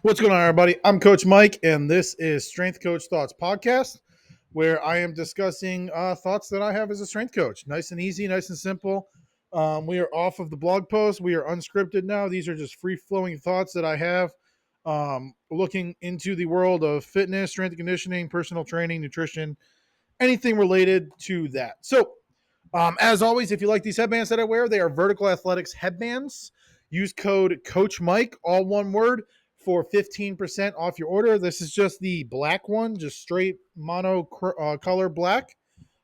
What's going on, everybody? I'm Coach Mike, and this is Strength Coach Thoughts Podcast, where I am discussing thoughts that I have as a strength coach. Nice and easy, nice and simple. We are off of the blog post. We are unscripted now. These are just free flowing thoughts that I have looking into the world of fitness, strength and conditioning, personal training, nutrition, anything related to that. So, as always, if you like these headbands that I wear, they are Vertical Athletics headbands. Use code Coach Mike, all one word, for 15% off your order. This is just the black one, just straight mono color black.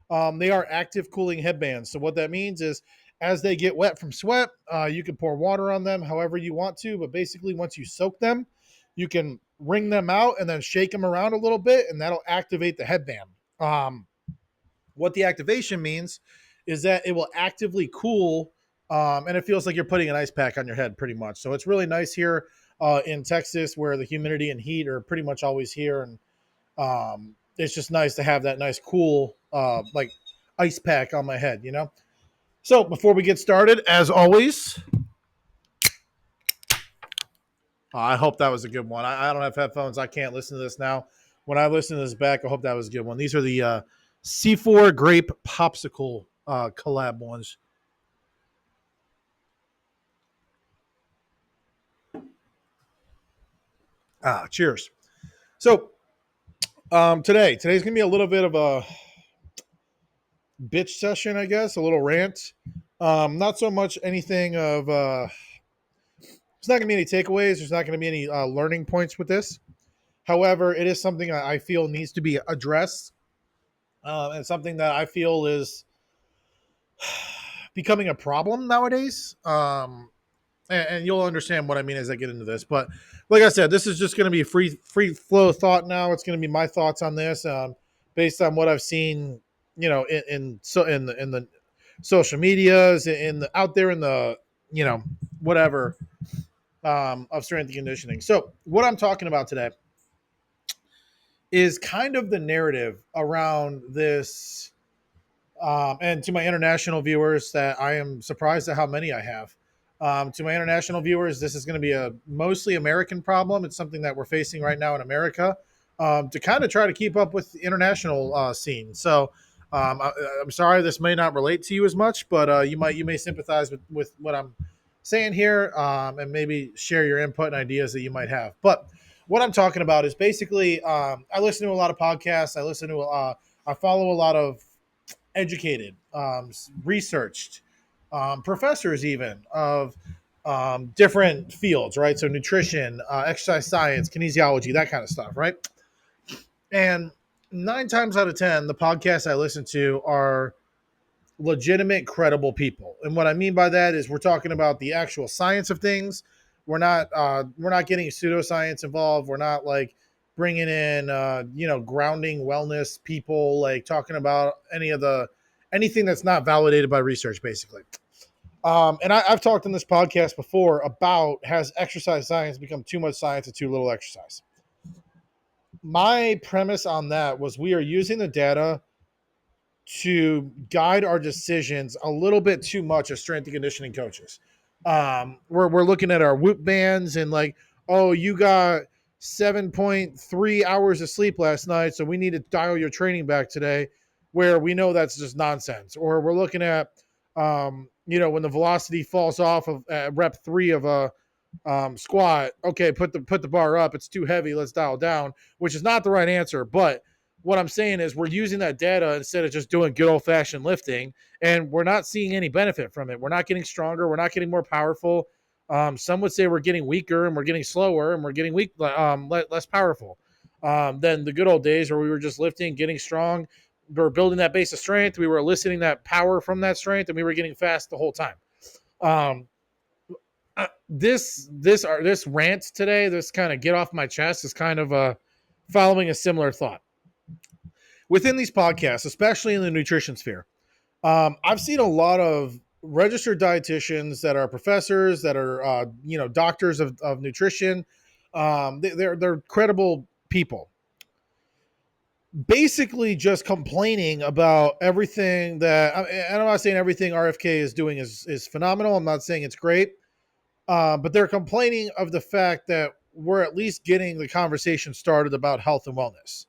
They are active cooling headbands. So what that means is as they get wet from sweat, you can pour water on them however you want to. But basically, once you soak them, you can wring them out and then shake them around a little bit, and that'll activate the headband. What the activation means is that it will actively cool, and it feels like you're putting an ice pack on your head pretty much. So it's really nice here in Texas where the humidity and heat are pretty much always here. And it's just nice to have that nice cool like ice pack on my head. So before we get started, as always, I hope that was a good one. I don't have headphones. I can't listen to this now. When I listen to this back, I hope that was a good one. These are the C4 grape popsicle collab ones. Cheers. So today's gonna be a little bit of a bitch session, I guess, a little rant. Not so much anything of. There's not gonna be any takeaways. There's not gonna be any learning points with this. However, it is something I feel needs to be addressed, and something that I feel is becoming a problem nowadays. And you'll understand what I mean as I get into this. But like I said, this is just going to be a free flow of thought now. It's going to be my thoughts on this, based on what I've seen, in the social medias, out there in the whatever of strength and conditioning. So what I'm talking about today is kind of the narrative around this. And to my international viewers, that I am surprised at how many I have. To my international viewers, this is going to be a mostly American problem. It's something that we're facing right now in America, to kind of try to keep up with the international scene. So I'm sorry this may not relate to you as much, but you may sympathize with what I'm saying here, and maybe share your input and ideas that you might have. But what I'm talking about is basically, I listen to a lot of podcasts. I follow a lot of educated, researched professors, even of different fields, right? So nutrition, exercise science, kinesiology, that kind of stuff, right? And 9 times out of 10, the podcasts I listen to are legitimate, credible people. And what I mean by that is we're talking about the actual science of things. We're not getting pseudoscience involved. We're not like bringing in grounding wellness people, like talking about anything that's not validated by research, basically. And I've talked in this podcast before about, has exercise science become too much science and too little exercise? My premise on that was we are using the data to guide our decisions a little bit too much as strength and conditioning coaches. We're looking at our whoop bands and like, oh, you got 7.3 hours of sleep last night, so we need to dial your training back today, where we know that's just nonsense. Or we're looking at, when the velocity falls off of rep 3 of a squat, okay, put the bar up. It's too heavy. Let's dial down, which is not the right answer. But what I'm saying is we're using that data instead of just doing good old fashioned lifting, and we're not seeing any benefit from it. We're not getting stronger. We're not getting more powerful. Some would say we're getting weaker and we're getting slower and we're getting less powerful than the good old days where we were just lifting, getting strong. We were building that base of strength. We were eliciting that power from that strength, and we were getting fast the whole time. This rant today, this kind of get off my chest, is kind of following a similar thought. Within these podcasts, especially in the nutrition sphere, I've seen a lot of registered dietitians that are professors, that are doctors of nutrition. They're credible people, basically just complaining about everything that, and I'm not saying everything RFK is doing is phenomenal. I'm not saying it's great, but they're complaining of the fact that we're at least getting the conversation started about health and wellness.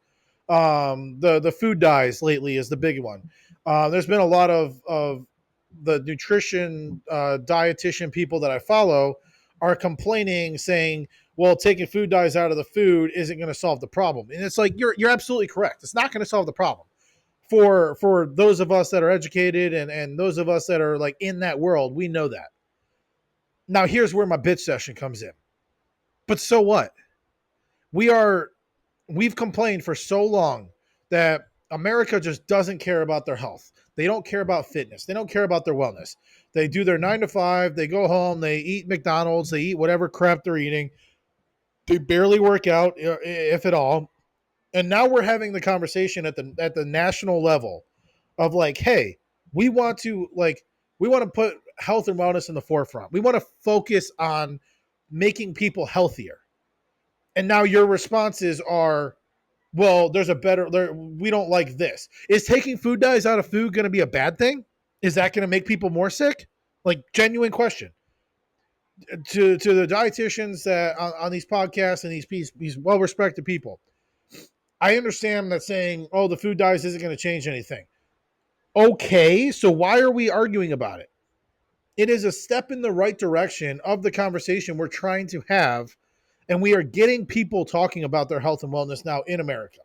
The food dyes lately is the big one. There's been a lot of the nutrition dietitian people that I follow are complaining, saying, "Well, taking food dyes out of the food isn't going to solve the problem." And it's like you're absolutely correct. It's not going to solve the problem for those of us that are educated and those of us that are like in that world. We know that. Now, here's where my bitch session comes in. But so what? We are we've complained for so long that America just doesn't care about their health. They don't care about fitness. They don't care about their wellness. They do their 9 to 5. They go home. They eat McDonald's. They eat whatever crap they're eating. They barely work out, if at all. And now we're having the conversation at the national level of like, hey, we want to put health and wellness in the forefront. We want to focus on making people healthier. And now your responses are, well, there's a better, we don't like this. Is taking food dyes out of food going to be a bad thing? Is that going to make people more sick? Like, genuine question. To the dietitians that on these podcasts and these well-respected people, I understand that saying, oh, the food dyes isn't going to change anything. Okay, so why are we arguing about it? It is a step in the right direction of the conversation we're trying to have, and we are getting people talking about their health and wellness now in America.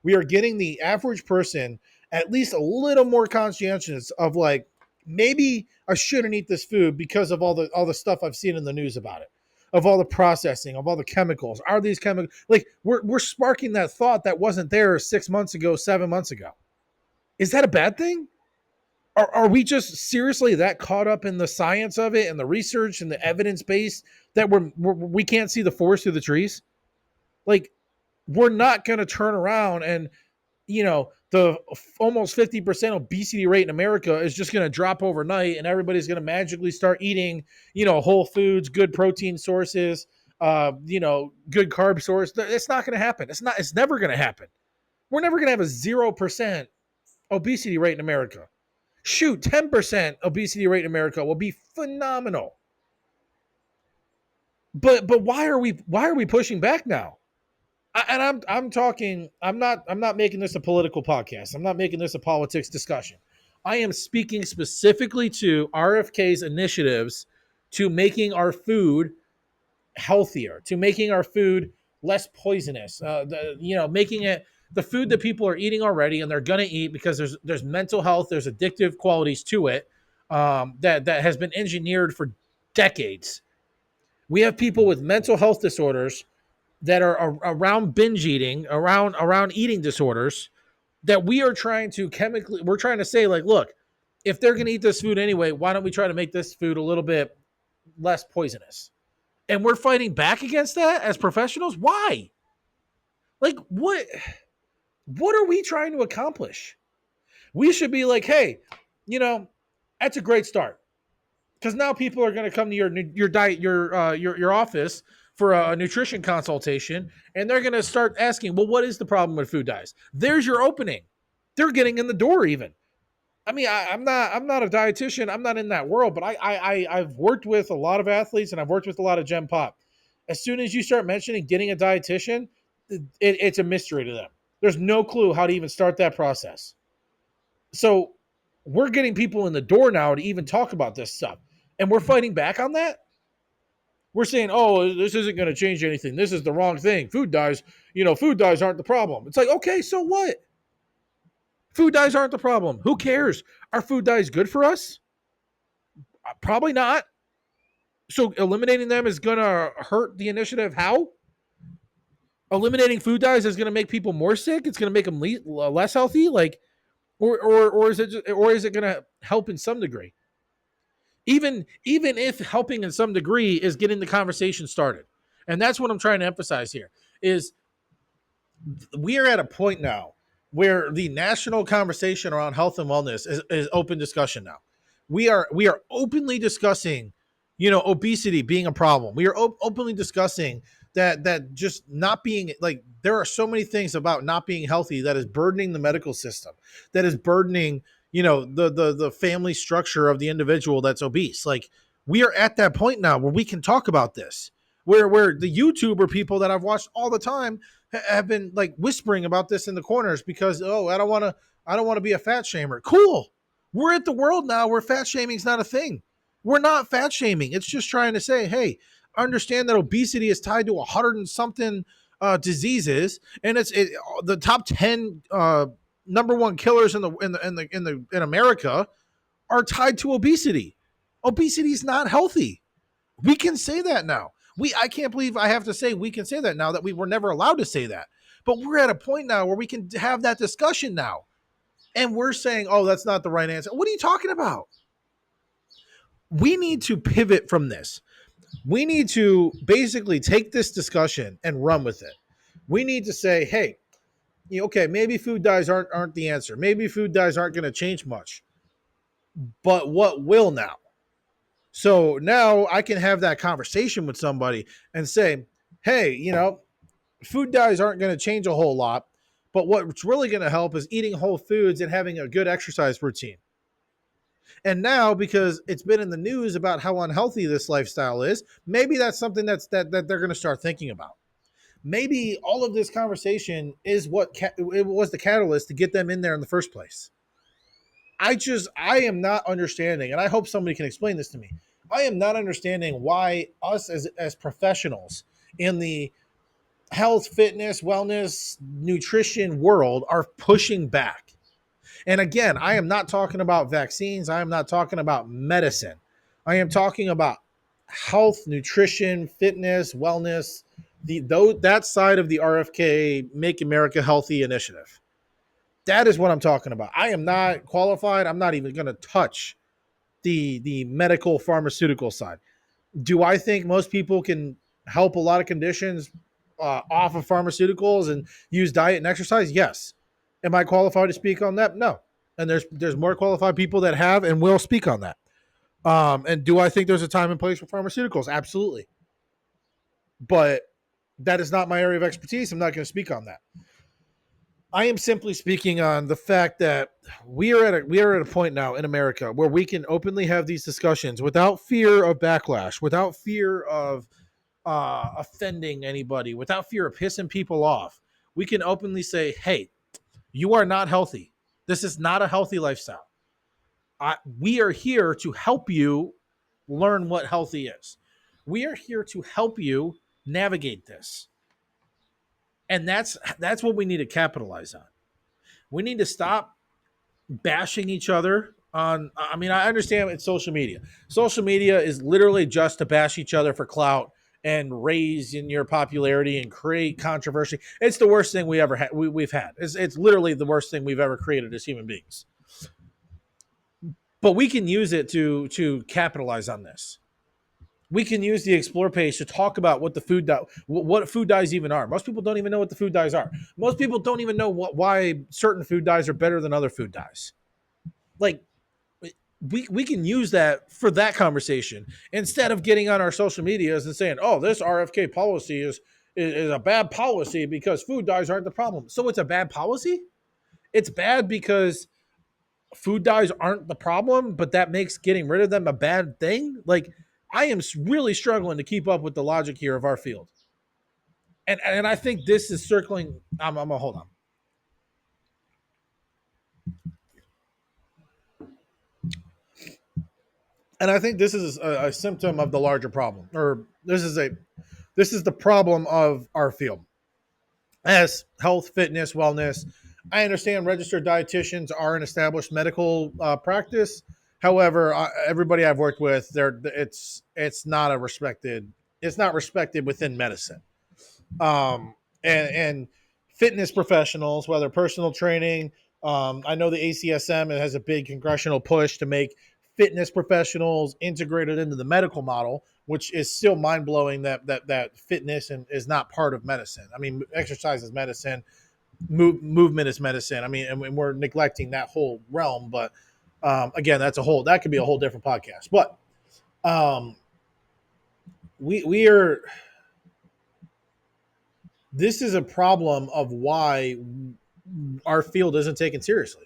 We are getting the average person at least a little more conscientious of like, maybe I shouldn't eat this food because of all the stuff I've seen in the news about it, of all the processing, of all the chemicals. Are these chemicals like we're sparking that thought that wasn't there 6 months ago, 7 months ago? Is that a bad thing? Are we just seriously that caught up in the science of it and the research and the evidence base that we can't see the forest through the trees? Like, we're not going to turn around and, the almost 50% obesity rate in America is just going to drop overnight and everybody's going to magically start eating, whole foods, good protein sources, good carb source. It's not going to happen. It's never going to happen. We're never going to have a 0% obesity rate in America. Shoot, 10% obesity rate in America will be phenomenal. But why are we pushing back now? I'm talking. I'm not making this a political podcast. I'm not making this a politics discussion. I am speaking specifically to RFK's initiatives to making our food healthier, to making our food less poisonous. Making it the food that people are eating already and they're gonna eat because there's mental health, there's addictive qualities to it that has been engineered for decades. We have people with mental health disorders that are around binge eating, around eating disorders that we're trying to say like, look, if they're going to eat this food anyway, why don't we try to make this food a little bit less poisonous? And we're fighting back against that as professionals. Why? Like, what are we trying to accomplish? We should be like, hey, that's a great start. Because now people are going to come to your office for a nutrition consultation, and they're going to start asking, well, what is the problem with food dyes? There's your opening. They're getting in the door even. I mean, I'm not a dietitian. I'm not in that world, but I've worked with a lot of athletes and I've worked with a lot of Gen Pop. As soon as you start mentioning getting a dietitian, it's a mystery to them. There's no clue how to even start that process. So we're getting people in the door now to even talk about this stuff. And we're fighting back on that. We're saying, oh, this isn't going to change anything. This is the wrong thing. Food dyes aren't the problem. It's like, okay, so what? Food dyes aren't the problem. Who cares? Are food dyes good for us? Probably not. So eliminating them is going to hurt the initiative. How? Eliminating food dyes is going to make people more sick. It's going to make them less healthy. Like, or is it going to help in some degree? Even if helping in some degree is getting the conversation started. And that's what I'm trying to emphasize here is we are at a point now where the national conversation around health and wellness is open discussion now. We are openly discussing, obesity being a problem. We are openly discussing that just not being like, there are so many things about not being healthy that is burdening the medical system, that is burdening, the family structure of the individual that's obese. Like, we are at that point now where we can talk about this. where the YouTuber people that I've watched all the time have been like whispering about this in the corners because I don't want to be a fat shamer. Cool. We're at the world now where fat shaming is not a thing. We're not fat shaming. It's just trying to say, hey, understand that obesity is tied to 100 and something diseases, and the top 10 number one killers in America are tied to obesity. Obesity is not healthy. We can say that now. I can't believe I have to say we can say that now that we were never allowed to say that. But we're at a point now where we can have that discussion now. And we're saying, oh, that's not the right answer. What are you talking about? We need to pivot from this. We need to basically take this discussion and run with it. We need to say, hey, okay, maybe food dyes aren't the answer. Maybe food dyes aren't going to change much. But what will now? So now I can have that conversation with somebody and say, hey, food dyes aren't going to change a whole lot, but what's really going to help is eating whole foods and having a good exercise routine. And now, because it's been in the news about how unhealthy this lifestyle is, maybe that's something that they're going to start thinking about. Maybe all of this conversation is it was the catalyst to get them in there in the first place. I am not understanding, and I hope somebody can explain this to me. I am not understanding why us as professionals in the health, fitness, wellness, nutrition world are pushing back. And again, I am not talking about vaccines. I am not talking about medicine. I am talking about health, nutrition, fitness, wellness, that side of the RFK Make America Healthy initiative. That is what I'm talking about. I am not qualified. I'm not even going to touch the medical pharmaceutical side. Do I think most people can help a lot of conditions off of pharmaceuticals and use diet and exercise? Yes. Am I qualified to speak on that? No. And there's more qualified people that have and will speak on that. And do I think there's a time and place for pharmaceuticals? Absolutely. But that is not my area of expertise. I'm not going to speak on that. I am simply speaking on the fact that we are at a point now in America where we can openly have these discussions without fear of backlash, without fear of offending anybody, without fear of pissing people off. We can openly say, "Hey, you are not healthy. This is not a healthy lifestyle. We are here to help you learn what healthy is. We are here to help you navigate this." And that's what we need to capitalize on. We need to stop bashing each other on. I mean, I understand it's social media. Social media is literally just to bash each other for clout and raise in your popularity and create controversy. It's the worst thing we ever had. We've had. It's literally the worst thing we've ever created as human beings. But we can use it to capitalize on this. We can use the explore page to talk about what what food dyes even are. Most people don't even know what the food dyes are. Most people don't even know why certain food dyes are better than other food dyes. Like we can use that for that conversation instead of getting on our social medias and saying, "Oh, this RFK policy is a bad policy because food dyes aren't the problem." So it's a bad policy? It's bad because food dyes aren't the problem, but that makes getting rid of them a bad thing? Like, I am really struggling to keep up with the logic here of our field. And I think this is circling. I'm gonna hold on. And I think this is a symptom of the larger problem, or this is the problem of our field as health, fitness, wellness. I understand registered dietitians are an established medical practice. However, everybody I've worked with, it's not it's not respected within medicine. And fitness professionals, whether personal training, I know the ACSM has a big congressional push to make fitness professionals integrated into the medical model, which is still mind blowing that fitness is not part of medicine. I mean, exercise is medicine, movement is medicine. I mean, and we're neglecting that whole realm. But again, that could be a whole different podcast. But um, we are. This is a problem of why our field isn't taken seriously.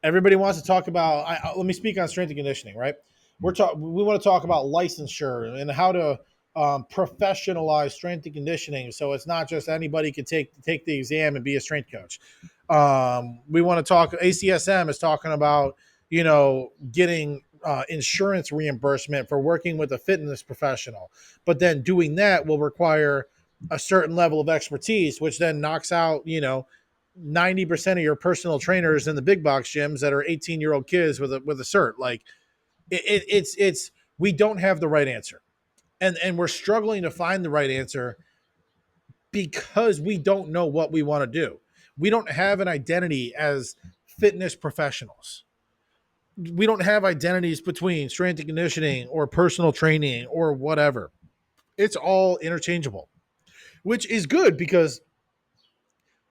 Everybody wants to talk about. Let me speak on strength and conditioning. Right, we want to talk about licensure and how to professionalized strength and conditioning. So it's not just anybody can take the exam and be a strength coach. We want to talk. ACSM is talking about getting insurance reimbursement for working with a fitness professional, but then doing that will require a certain level of expertise, which then knocks out 90% of your personal trainers in the big box gyms that are 18-year-old kids with a cert. Like it's we don't have the right answer, and we're struggling to find the right answer because we don't know what we want to do. We don't have an identity as fitness professionals. We don't have identities between strength and conditioning or personal training or whatever. It's all interchangeable, which is good because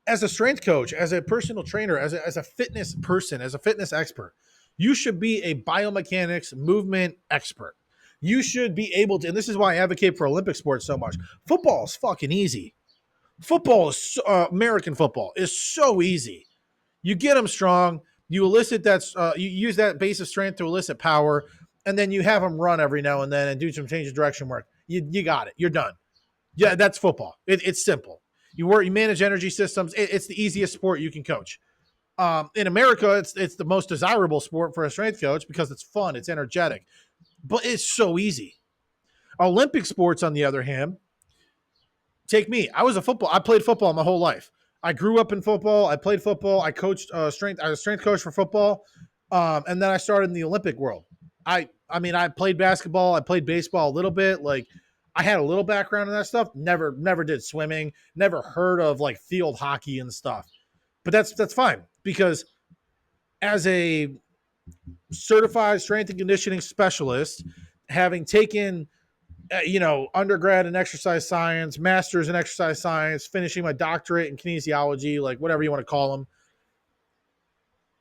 as a strength coach, as a personal trainer, as a fitness person, as a fitness expert, you should be a biomechanics movement expert. You should be able to, and this is why I advocate for Olympic sports so much. Football is fucking easy. American football is so easy. You get them strong, you elicit that, you use that base of strength to elicit power, and then you have them run every now and then and do some change of direction work. You got it. You're done. Yeah, that's football. It's simple. You manage energy systems. It's the easiest sport you can coach. In America, it's the most desirable sport for a strength coach because it's fun, it's energetic, but it's so easy. Olympic sports, on the other hand, take me. I played football my whole life. I grew up in football. I played football. I coached strength. I was a strength coach for football, and then I started in the Olympic world. I played basketball. I played baseball a little bit. Like I had a little background in that stuff. Never did swimming. Never heard of like field hockey and stuff. But that's fine because as a certified strength and conditioning specialist, having taken undergrad in exercise science, master's in exercise science, finishing my doctorate in kinesiology, like whatever you want to call them.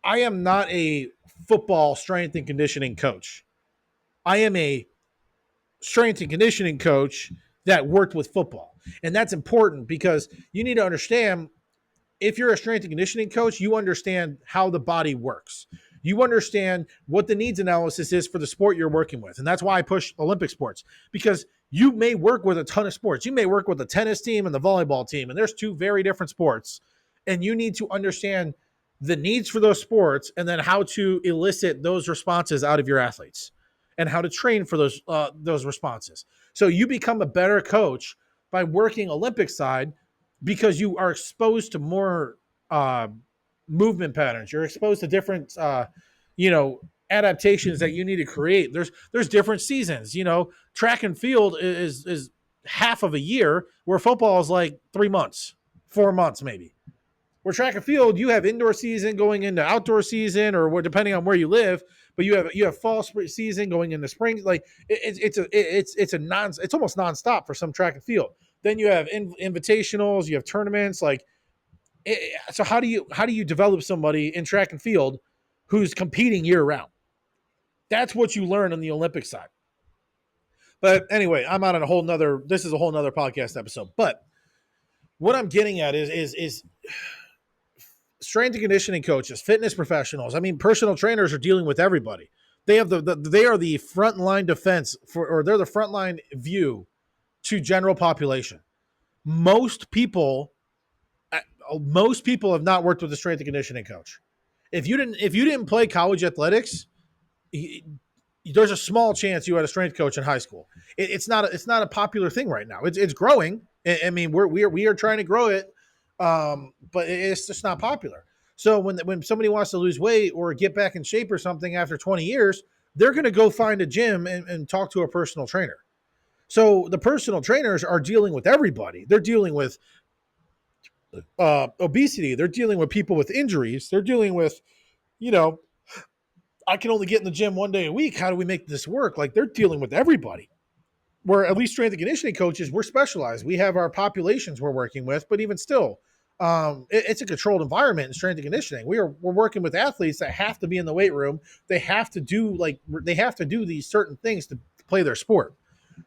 I am not a football strength and conditioning coach. I am a strength and conditioning coach that worked with football. And that's important because you need to understand if you're a strength and conditioning coach, you understand how the body works. You understand what the needs analysis is for the sport you're working with. And that's why I push Olympic sports because you may work with a ton of sports. You may work with the tennis team and the volleyball team, and there's two very different sports. And you need to understand the needs for those sports and then how to elicit those responses out of your athletes and how to train for those responses. So you become a better coach by working Olympic side because you are exposed to more movement patterns. You're exposed to different, adaptations that you need to create. There's different seasons. Track and field is half of a year, where football is like 3 months, 4 months maybe. Where track and field, you have indoor season going into outdoor season, or depending on where you live. But you have fall season going into spring. Like it's almost nonstop for some track and field. Then you have invitationals, you have tournaments. So how do you develop somebody in track and field who's competing year round? That's what you learn on the Olympic side. But anyway, I'm on a whole nother. This is a whole nother podcast episode. But what I'm getting at is strength and conditioning coaches, fitness professionals. I mean, personal trainers are dealing with everybody. They have they are the frontline defense or they're the frontline view to general population. Most people have not worked with a strength and conditioning coach. If you didn't play college athletics, there's a small chance you had a strength coach in high school. It's not a popular thing right now. It's growing. I mean, we are trying to grow it, but it's just not popular. So when somebody wants to lose weight or get back in shape or something after 20 years, they're going to go find a gym and talk to a personal trainer. So the personal trainers are dealing with everybody. They're dealing with obesity. They're dealing with people with injuries. They're dealing with, I can only get in the gym one day a week. How do we make this work? Like they're dealing with everybody. Where at least strength and conditioning coaches, we're specialized. We have our populations we're working with, but even still, it's a controlled environment in strength and conditioning. We're working with athletes that have to be in the weight room. They have to do these certain things to play their sport.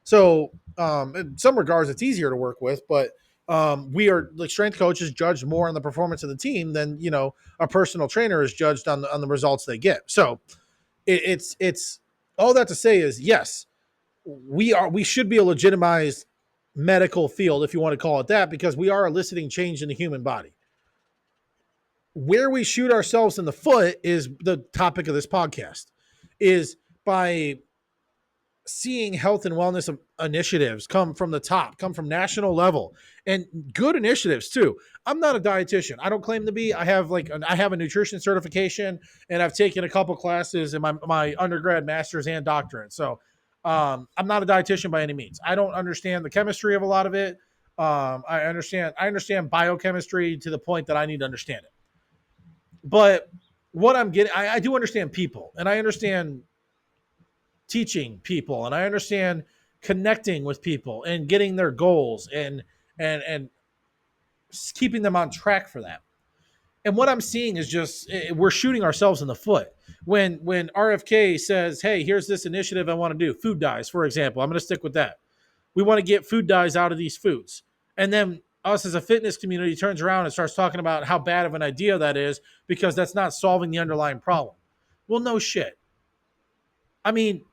So in some regards, it's easier to work with, but we are like strength coaches judged more on the performance of the team than a personal trainer is judged on the results they get. So it's all that to say is yes, we should be a legitimized medical field, if you want to call it that, because we are eliciting change in the human body. Where we shoot ourselves in the foot is the topic of this podcast, is by seeing health and wellness initiatives come from the top, come from national level, and good initiatives too. I'm not a dietitian. I don't claim to be. I have a nutrition certification, and I've taken a couple classes in my undergrad, master's, and doctorate. So I'm not a dietitian by any means. I don't understand the chemistry of a lot of it. I understand biochemistry to the point that I need to understand it. But what I'm getting, I do understand people, and I understand teaching people, and I understand connecting with people and getting their goals and keeping them on track for that. And what I'm seeing is just we're shooting ourselves in the foot. When RFK says, "Hey, here's this initiative I want to do, food dyes, for example." I'm going to stick with that. We want to get food dyes out of these foods. And then us as a fitness community turns around and starts talking about how bad of an idea that is because that's not solving the underlying problem. Well, no shit. I mean,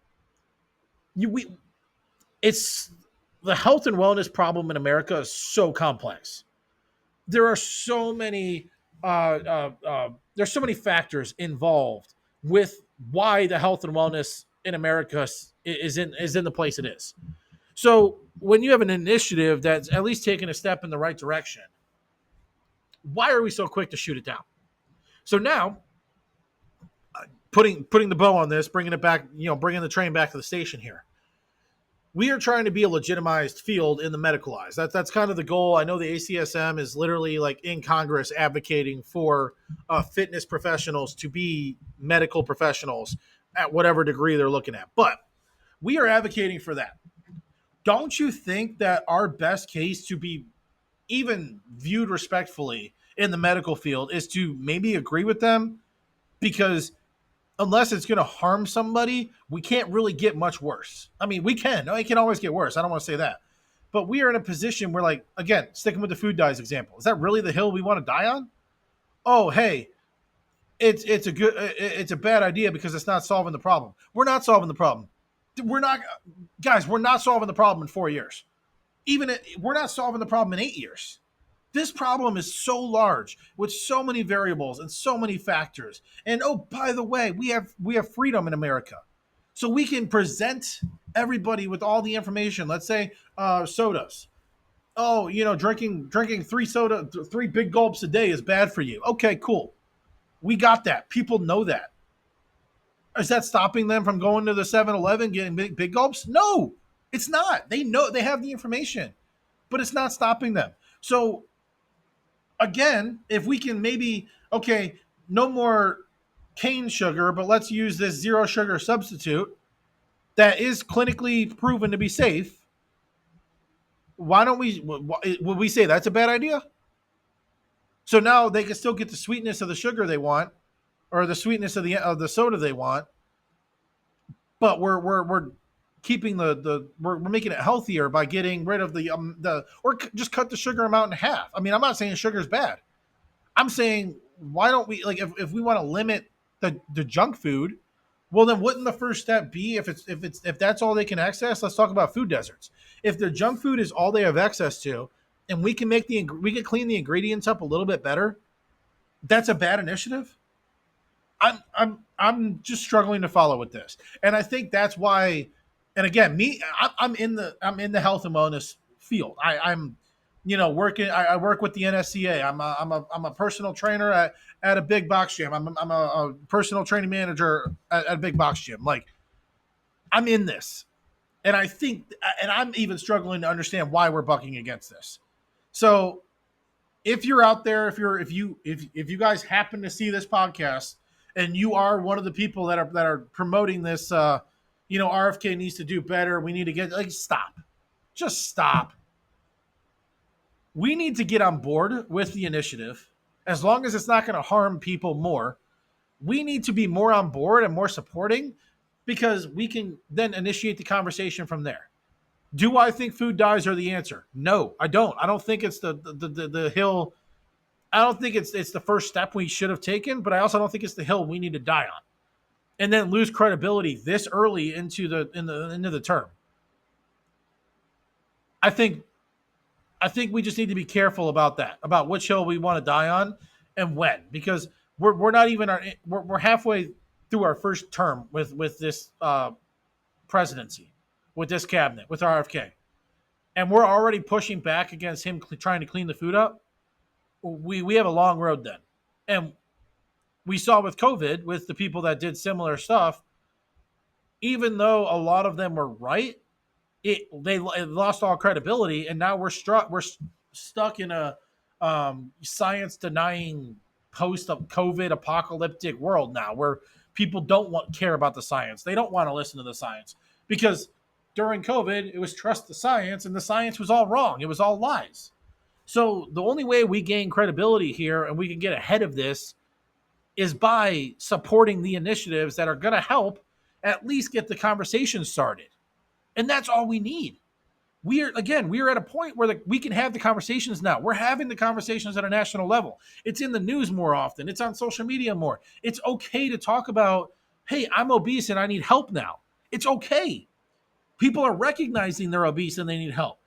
we it's the health and wellness problem in America is so complex. There are so many there's so many factors involved with why the health and wellness in America is in the place it is. So when you have an initiative that's at least taking a step in the right direction, why are we so quick to shoot it down? So now, putting the bow on this, bringing it back, bringing the train back to the station here. We are trying to be a legitimized field in the medical eyes. That's kind of the goal. I know the ACSM is literally like in Congress advocating for fitness professionals to be medical professionals at whatever degree they're looking at. But we are advocating for that. Don't you think that our best case to be even viewed respectfully in the medical field is to maybe agree with them? Because unless it's going to harm somebody, we can't really get much worse. I mean, we can. No, it can always get worse. I don't want to say that. But we are in a position where, like, again, sticking with the food dyes example, is that really the hill we want to die on? Oh, hey, it's a bad idea because it's not solving the problem. We're not solving the problem. We're not, guys. We're not solving the problem in 4 years. We're not solving the problem in 8 years. This problem is so large with so many variables and so many factors. And oh, by the way, we have freedom in America, so we can present everybody with all the information. Let's say sodas. Oh, drinking three big gulps a day is bad for you. Okay, cool. We got that. People know that. Is that stopping them from going to the 7-Eleven getting big gulps? No, it's not. They know, they have the information, but it's not stopping them. So again, if we can maybe, okay, no more cane sugar, but let's use this zero sugar substitute that is clinically proven to be safe. Why don't would we say that's a bad idea? So now they can still get the sweetness of the sugar they want, or the sweetness of the soda they want, but we're keeping we're making it healthier by getting rid of the or just cut the sugar amount in half. I mean, I'm not saying sugar is bad. I'm saying, why don't we, like, if we want to limit the junk food, well, then wouldn't the first step be, if that's all they can access? Let's talk about food deserts. If their junk food is all they have access to, and we can clean the ingredients up a little bit better, that's a bad initiative. I'm just struggling to follow with this, and I think that's why. And again, I'm in the health and wellness field. I'm working. I work with the NSCA. I'm a personal trainer at a big box gym. I'm a personal training manager at a big box gym. Like, I'm in this, and I think, and I'm even struggling to understand why we're bucking against this. So if you're out there, if you guys happen to see this podcast and you are one of the people that are promoting this, RFK needs to do better. We need to stop, just stop. We need to get on board with the initiative, as long as it's not going to harm people more. We need to be more on board and more supporting, because we can then initiate the conversation from there. Do I think food dyes are the answer? No, I don't. I don't think it's the hill. I don't think it's the first step we should have taken, but I also don't think it's the hill we need to die on, and then lose credibility this early into the term. I think I think we just need to be careful about that, about which hill we want to die on and when, because we're not even we're halfway through our first term with this presidency, with this cabinet, with RFK, and we're already pushing back against him trying to clean the food up. We have a long road then, and we saw with COVID with the people that did similar stuff. Even though a lot of them were right, it lost all credibility, and now we're stuck in a science denying post of COVID apocalyptic world now, where people don't want care about the science. They don't want to listen to the science because during COVID it was trust the science, and the science was all wrong. It was all lies. So the only way we gain credibility here and we can get ahead of this is by supporting the initiatives that are going to help at least get the conversation started. And that's all we need. We are at a point where we can have the conversations now. We're having the conversations at a national level. It's in the news more often. It's on social media more. It's okay to talk about, hey, I'm obese and I need help now. It's okay. People are recognizing they're obese and they need help.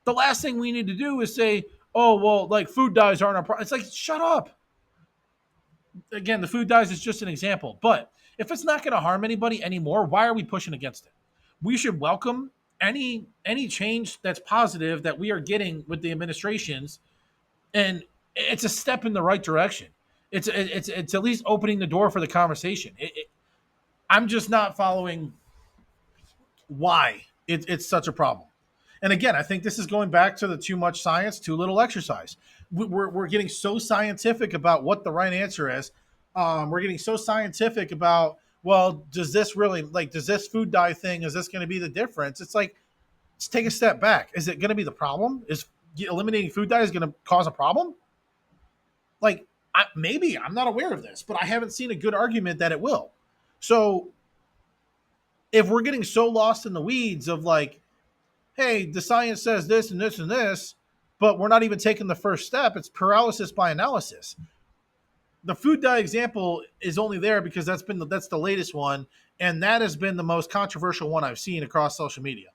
The last thing we need to do is say, oh, well, like food dyes aren't a problem. It's like, shut up. Again, the food dyes is just an example. But if it's not going to harm anybody anymore, why are we pushing against it? We should welcome any change that's positive that we are getting with the administrations, and it's a step in the right direction. It's at least opening the door for the conversation. I'm just not following why it's such a problem. And again, I think this is going back to the too much science, too little exercise. We're getting so scientific about what the right answer is. We're getting so scientific about, well, does this really, like, does this food dye thing, is this going to be the difference? It's like, let's take a step back. Is it going to be the problem? Is eliminating food dye is going to cause a problem? Like, maybe I'm not aware of this, but I haven't seen a good argument that it will. So if we're getting so lost in the weeds of like, hey, the science says this and this and this, but we're not even taking the first step, it's paralysis by analysis. The food dye example is only there because that's the latest one, and that has been the most controversial one I've seen across social media.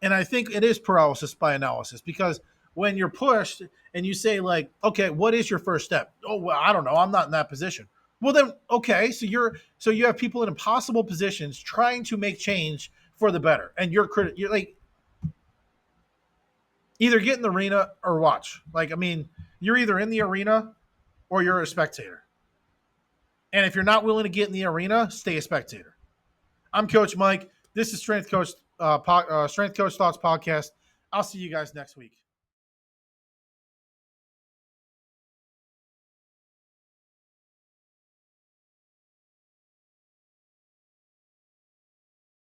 And I think it is paralysis by analysis, because when you're pushed and you say like, okay, what is your first step? Oh, well, I don't know. I'm not in that position. Well, then, okay, so you have people in impossible positions trying to make change for the better, and you're like, either get in the arena or watch. Like, I mean, you're either in the arena or you're a spectator. And if you're not willing to get in the arena, stay a spectator. I'm Coach Mike. This is Strength Coach Thoughts podcast. I'll see you guys next week.